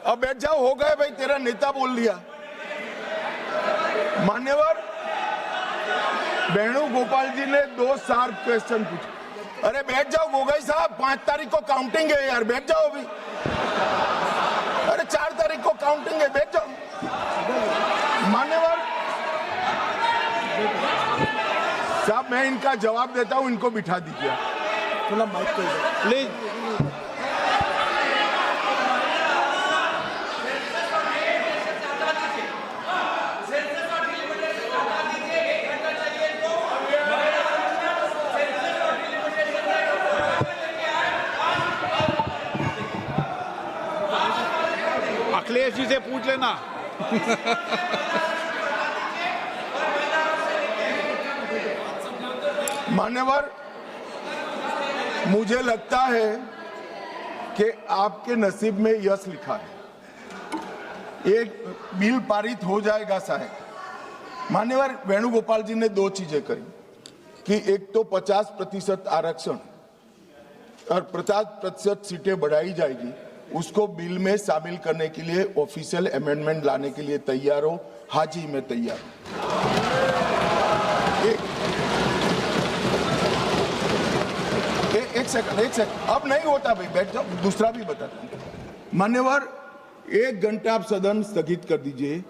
अब बैठ जाओ, हो गए भाई, तेरा नेता बोल लिया। मान्यवर वेणुगोपाल जी ने 2 शार्प क्वेश्चन पूछे। अरे बैठ जाओ गोगोई साहब, 5 तारीख को काउंटिंग है यार, बैठ जाओ अभी। अरे 4 तारीख को काउंटिंग है, बैठ जाओ। मान्यवर साहब, मैं इनका जवाब देता हूं, इनको बिठा दीजिए थोड़ा माइक प्लीज। अखिलेश जी से पूछ लेना। मान्यवर, मुझे लगता है कि आपके नसीब में यश लिखा है, एक बिल पारित हो जाएगा शायद। मान्यवर वेणुगोपाल जी ने 2 चीजें कही कि एक तो 50% आरक्षण और 50% सीटें बढ़ाई जाएगी, उसको बिल में शामिल करने के लिए ऑफिशियल अमेंडमेंट लाने के लिए तैयार हो। हाजी मैं तैयार हूं। एक सेकंड, अब नहीं होता भाई, बैठ जाओ, दूसरा भी बताता हूं। मान्यवर 1 घंटा आप सदन स्थगित कर दीजिए।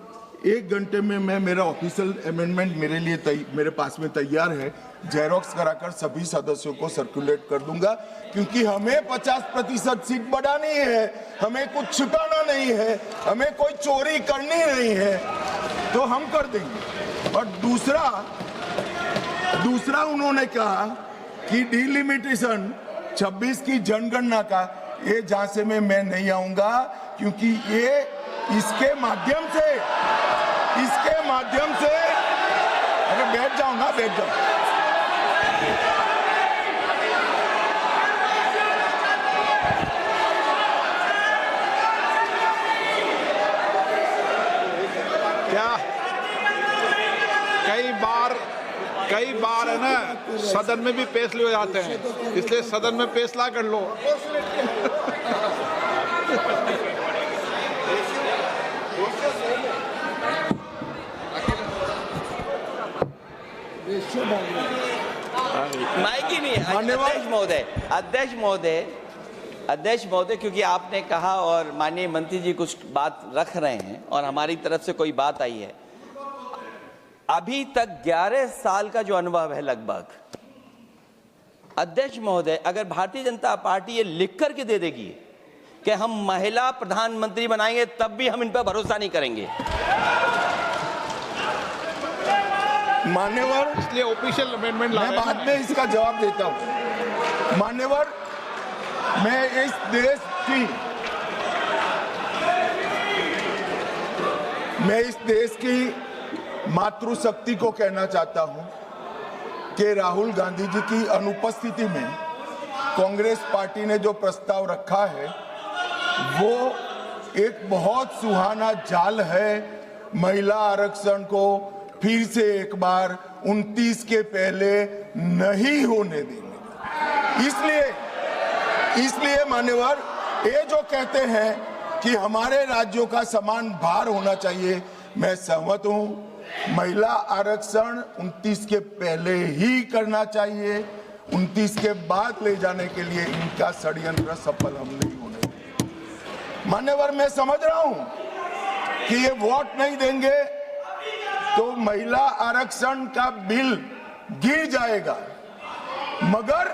1 घंटे में मैं मेरा ऑफिशियल अमेंडमेंट मेरे पास में तैयार है, जेरोक्स कराकर सभी सदस्यों को सर्कुलेट कर दूंगा, क्योंकि हमें 50% सीट बढ़ानी है, हमें कुछ छिपाना नहीं है, हमें कोई चोरी करनी नहीं है, तो हम कर देंगे। और दूसरा उन्होंने कहा कि डिलिमिटेशन 26 की जनगणना का, ये झांसे में मैं नहीं आऊंगा, क्योंकि ये इसके माध्यम से अरे बैठ जाओ ना, बैठ जाओ। क्या कई बार है ना, सदन में भी फैसले हो जाते हैं, इसलिए सदन में फैसला कर लो। माइक ही नहीं है। अध्यक्ष महोदय, क्योंकि आपने कहा और माननीय मंत्री जी कुछ बात रख रहे हैं और हमारी तरफ से कोई बात आई है, अभी तक 11 साल का जो अनुभव है लगभग, अध्यक्ष महोदय, अगर भारतीय जनता पार्टी ये लिख करके दे देगी कि हम महिला प्रधानमंत्री बनाएंगे, तब भी हम इन पर भरोसा नहीं करेंगे। मान्यवर, इसलिए ऑफिशियल अमेंडमेंट मैं बाद में इसका जवाब देता हूं। मान्यवर, मैं इस देश की मातृशक्ति को कहना चाहता हूं कि राहुल गांधी जी की अनुपस्थिति में कांग्रेस पार्टी ने जो प्रस्ताव रखा है वो एक बहुत सुहाना जाल है, महिला आरक्षण को फिर से एक बार 29 के पहले नहीं होने देंगे। इसलिए मान्यवर, ये जो कहते हैं कि हमारे राज्यों का समान भार होना चाहिए, मैं सहमत हूं। महिला आरक्षण 29 के पहले ही करना चाहिए, 29 के बाद ले जाने के लिए इनका षड्यंत्र सफल हम नहीं होने देंगे। मान्यवर, मैं समझ रहा हूं कि ये वोट नहीं देंगे तो महिला आरक्षण का बिल गिर जाएगा, मगर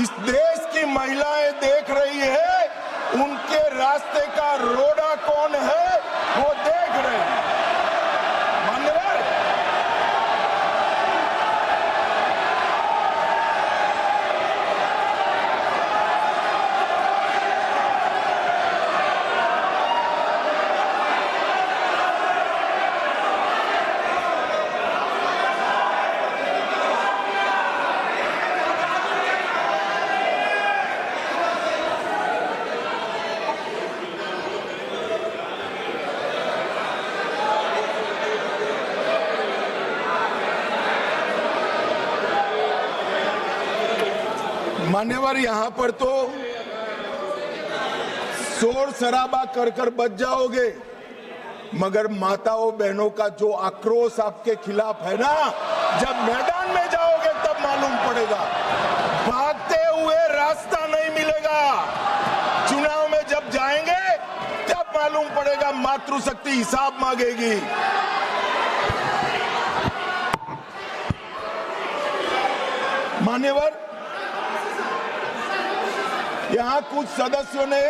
इस देश की महिलाएं देख रही है, उनके रास्ते का रोड़ा कौन है वो देख रहे हैं। मान्यवर, यहाँ पर तो शोर शराबा कर कर बच जाओगे, मगर माताओं बहनों का जो आक्रोश आपके खिलाफ है ना, जब मैदान में जाओगे तब मालूम पड़ेगा। भागते हुए रास्ता नहीं मिलेगा। चुनाव में जब जाएंगे तब मालूम पड़ेगा, मातृशक्ति हिसाब मांगेगी। मान्यवर, यहां कुछ सदस्यों ने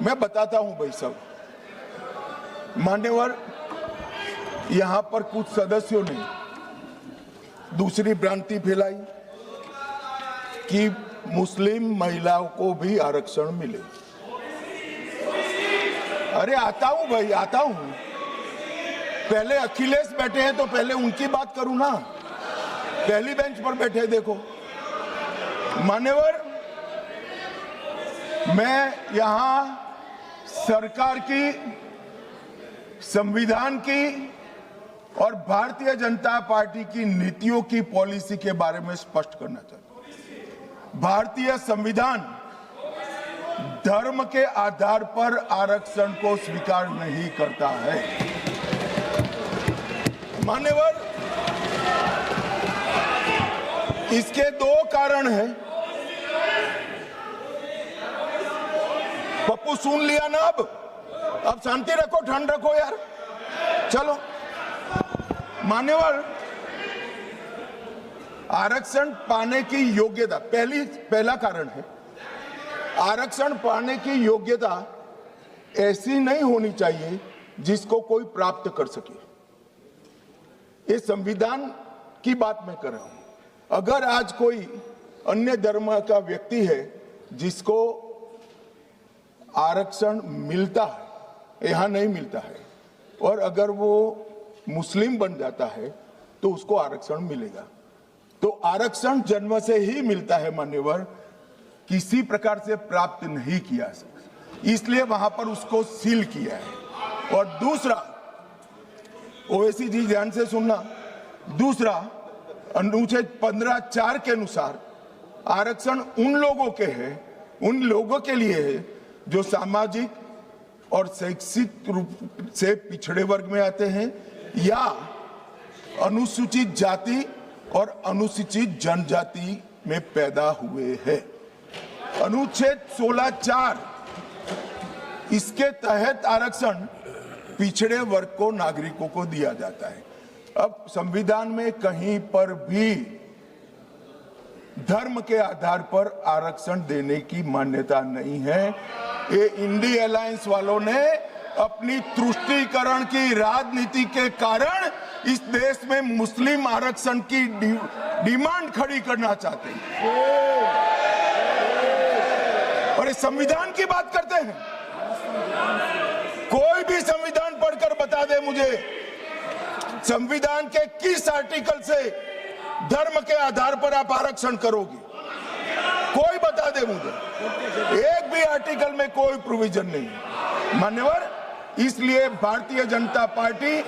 मैं बताता हूं भाई साहब, मान्यवर, यहां पर कुछ सदस्यों ने दूसरी भ्रांति फैलाई कि मुस्लिम महिलाओं को भी आरक्षण मिले। अरे आता हूं भाई, आता हूं। पहले अखिलेश बैठे हैं तो पहले उनकी बात करूं ना। पहली बेंच पर बैठे देखो। मान्यवर, मैं यहां सरकार की, संविधान की और भारतीय जनता पार्टी की नीतियों की पॉलिसी के बारे में स्पष्ट करना चाहता हूं। भारतीय संविधान धर्म के आधार पर आरक्षण को स्वीकार नहीं करता है। मान्यवर, इसके दो कारण हैं। पप्पू सुन लिया ना? अब शांति रखो, ठंड रखो यार। चलो मान्यवर, आरक्षण पाने की योग्यता पहला कारण है। आरक्षण पाने की योग्यता ऐसी नहीं होनी चाहिए जिसको कोई प्राप्त कर सके। ये संविधान की बात मैं कर रहा हूं। अगर आज कोई अन्य धर्म का व्यक्ति है जिसको आरक्षण मिलता है, यहां नहीं मिलता है, और अगर वो मुस्लिम बन जाता है तो उसको आरक्षण मिलेगा। तो आरक्षण जन्म से ही मिलता है मान्यवर, किसी प्रकार से प्राप्त नहीं किया सकता, इसलिए वहां पर उसको सील किया है। और दूसरा, ओवैसी जी ध्यान से सुनना, दूसरा अनुच्छेद 15(4) के अनुसार आरक्षण उन लोगों के है, उन लोगों के लिए है जो सामाजिक और शैक्षिक रूप से पिछड़े वर्ग में आते हैं या अनुसूचित जाति और अनुसूचित जनजाति में पैदा हुए हैं। अनुच्छेद 16(4) इसके तहत आरक्षण पिछड़े वर्ग को, नागरिकों को दिया जाता है। अब संविधान में कहीं पर भी धर्म के आधार पर आरक्षण देने की मान्यता नहीं है। ये इंडी अलायंस वालों ने अपनी तुष्टीकरण की राजनीति के कारण इस देश में मुस्लिम आरक्षण की डिमांड खड़ी करना चाहते हैं, और ये संविधान की बात करते हैं। कोई भी संविधान पढ़कर बता दे मुझे, संविधान के किस आर्टिकल से धर्म के आधार पर आप आरक्षण करोगे? कोई बता दे मुझे। एक भी आर्टिकल में कोई प्रोविजन नहीं। मान्यवर, इसलिए भारतीय जनता पार्टी,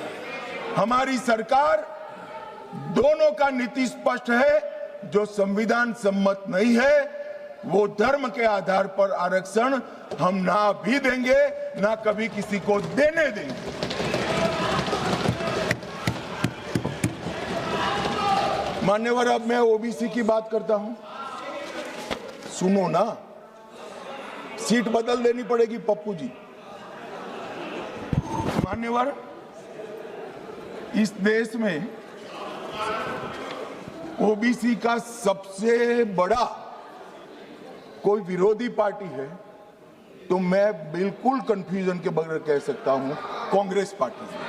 हमारी सरकार, दोनों का नीति स्पष्ट है। जो संविधान सम्मत नहीं है वो धर्म के आधार पर आरक्षण हम ना भी देंगे, ना कभी किसी को देने देंगे। मान्यवर, अब मैं ओबीसी की बात करता हूं, सुनो ना। सीट बदल देनी पड़ेगी पप्पू जी। मान्यवर, इस देश में ओबीसी का सबसे बड़ा कोई विरोधी पार्टी है तो मैं बिल्कुल कंफ्यूजन के बगैर कह सकता हूं, कांग्रेस पार्टी है।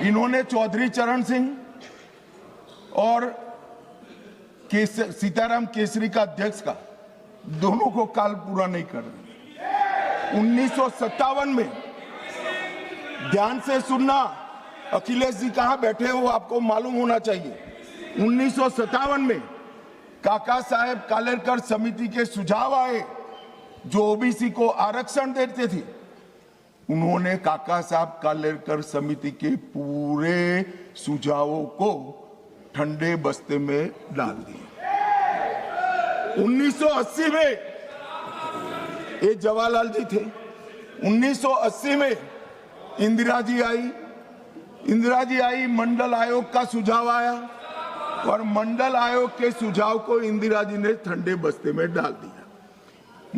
इन्होंने चौधरी चरण सिंह और सीताराम केसरी का अध्यक्ष का, दोनों को काल पूरा नहीं कर रहे। 1957 में, ध्यान से सुनना, अखिलेश जी कहां बैठे हो आपको मालूम होना चाहिए। 1957 में काका साहेब कालेलकर समिति के सुझाव आए जो ओबीसी को आरक्षण देते थे। उन्होंने काका साहब कालेलकर समिति के पूरे सुझावों को ठंडे बस्ते में डाल दिया। 1980 में ये जवाहरलाल जी थे। 1980 में इंदिरा जी आई, मंडल आयोग का सुझाव आया और मंडल आयोग के सुझाव को इंदिरा जी ने ठंडे बस्ते में डाल दिया।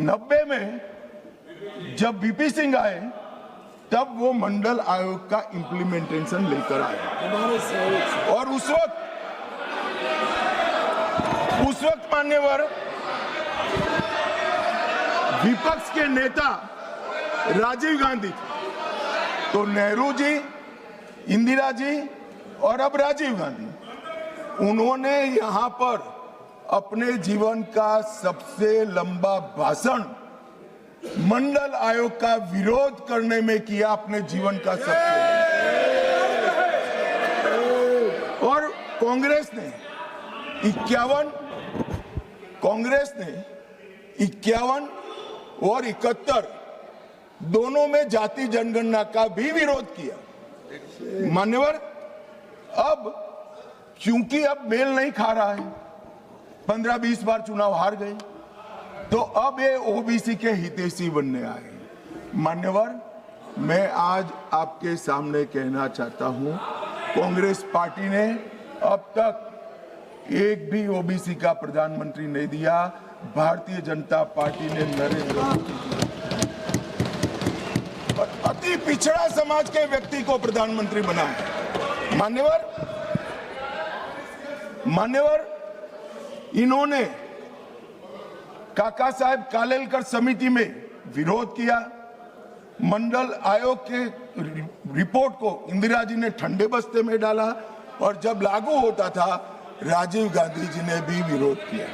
90 में जब बीपी सिंह आए तब वो मंडल आयोग का इंप्लीमेंटेशन लेकर आए और उस वक्त मान्यवर विपक्ष के नेता राजीव गांधी थे। तो नेहरू जी, इंदिरा जी और अब राजीव गांधी, उन्होंने यहां पर अपने जीवन का सबसे लंबा भाषण मंडल आयोग का विरोध करने में किया, अपने जीवन का सबसे। और कांग्रेस ने 51 और 71 दोनों में जाति जनगणना का भी विरोध किया। मान्यवर, अब क्योंकि अब मेल नहीं खा रहा है, 15-20 बार चुनाव हार गए, तो अब ये ओबीसी के हितैषी बनने आए। मान्यवर, मैं आज आपके सामने कहना चाहता हूं, कांग्रेस पार्टी ने अब तक एक भी ओबीसी का प्रधानमंत्री नहीं दिया। भारतीय जनता पार्टी ने नरेंद्र मोदी और अति पिछड़ा समाज के व्यक्ति को प्रधानमंत्री बनाया। मान्यवर, इन्होंने काका साहब कालेलकर समिति में विरोध किया। मंडल आयोग के रिपोर्ट को इंदिरा जी ने ठंडे बस्ते में डाला और जब लागू होता था राजीव गांधी जी ने भी विरोध किया।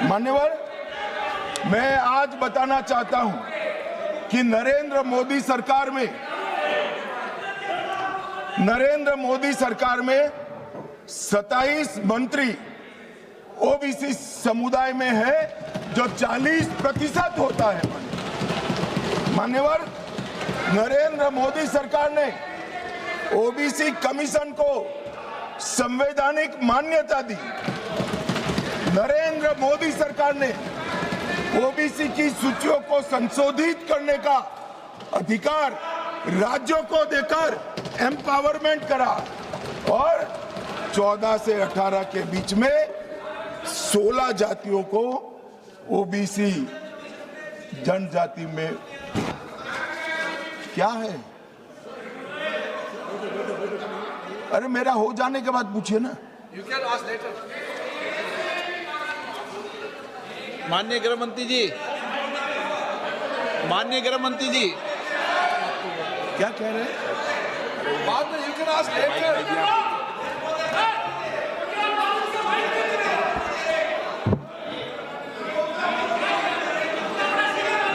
मान्यवर, मैं आज बताना चाहता हूं कि नरेंद्र मोदी सरकार में 27 मंत्री ओबीसी समुदाय में है, जो 40% होता है। मान्यवर, नरेंद्र मोदी सरकार ने ओबीसी कमीशन को संवैधानिक मान्यता दी। नरेंद्र मोदी सरकार ने ओबीसी की सूचियों को संशोधित करने का अधिकार राज्यों को देकर एम्पावरमेंट करा और 14 से 18 के बीच में 16 जातियों को ओबीसी जनजाति में क्या है। अरे मेरा हो जाने के बाद पूछिए ना। माननीय गृह मंत्री जी, क्या कह रहे हैं? बाद में you can ask later.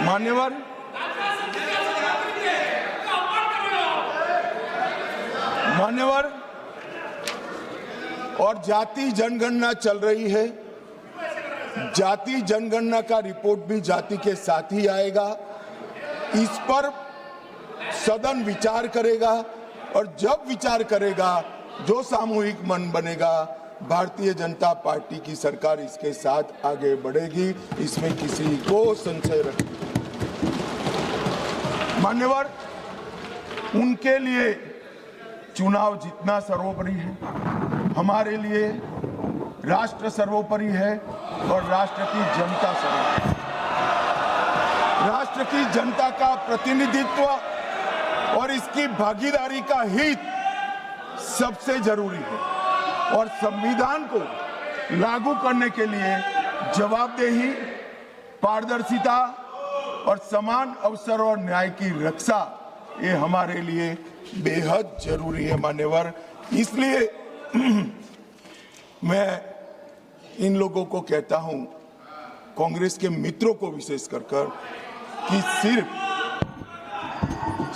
मान्यवर, और जाति जनगणना चल रही है। जाति जनगणना का रिपोर्ट भी जाति के साथ ही आएगा। इस पर सदन विचार करेगा और जब विचार करेगा, जो सामूहिक मन बनेगा, भारतीय जनता पार्टी की सरकार इसके साथ आगे बढ़ेगी। इसमें किसी को संशय रखने। मान्यवर, उनके लिए चुनाव जीतना सर्वोपरि है, हमारे लिए राष्ट्र सर्वोपरि है और राष्ट्र की जनता सर्वोपरि। राष्ट्र की जनता का प्रतिनिधित्व और इसकी भागीदारी का हित सबसे जरूरी है और संविधान को लागू करने के लिए जवाबदेही, पारदर्शिता और समान अवसर और न्याय की रक्षा, ये हमारे लिए बेहद जरूरी है। मान्यवर, इसलिए मैं इन लोगों को कहता हूं, कांग्रेस के मित्रों को विशेष कर कि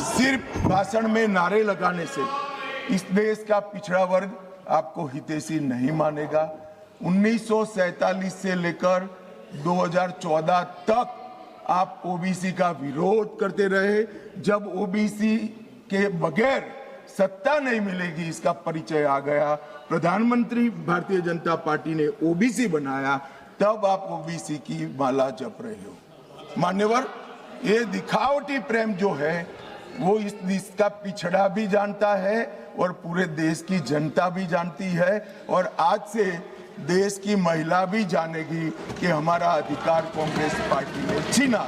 सिर्फ भाषण में नारे लगाने से इस देश का पिछड़ा वर्ग आपको हितैषी नहीं मानेगा। 1947 से लेकर 2014 तक आप ओबीसी का विरोध करते रहे। जब ओबीसी के बगैर सत्ता नहीं मिलेगी इसका परिचय आ गया, प्रधानमंत्री भारतीय जनता पार्टी ने ओबीसी बनाया, तब आप ओबीसी की माला जप रहे हो। मान्यवर, ये दिखावटी प्रेम जो है वो इसका पिछड़ा भी जानता है और पूरे देश की जनता भी जानती है, और आज से देश की महिला भी जानेगी कि हमारा अधिकार कांग्रेस पार्टी ने छीना।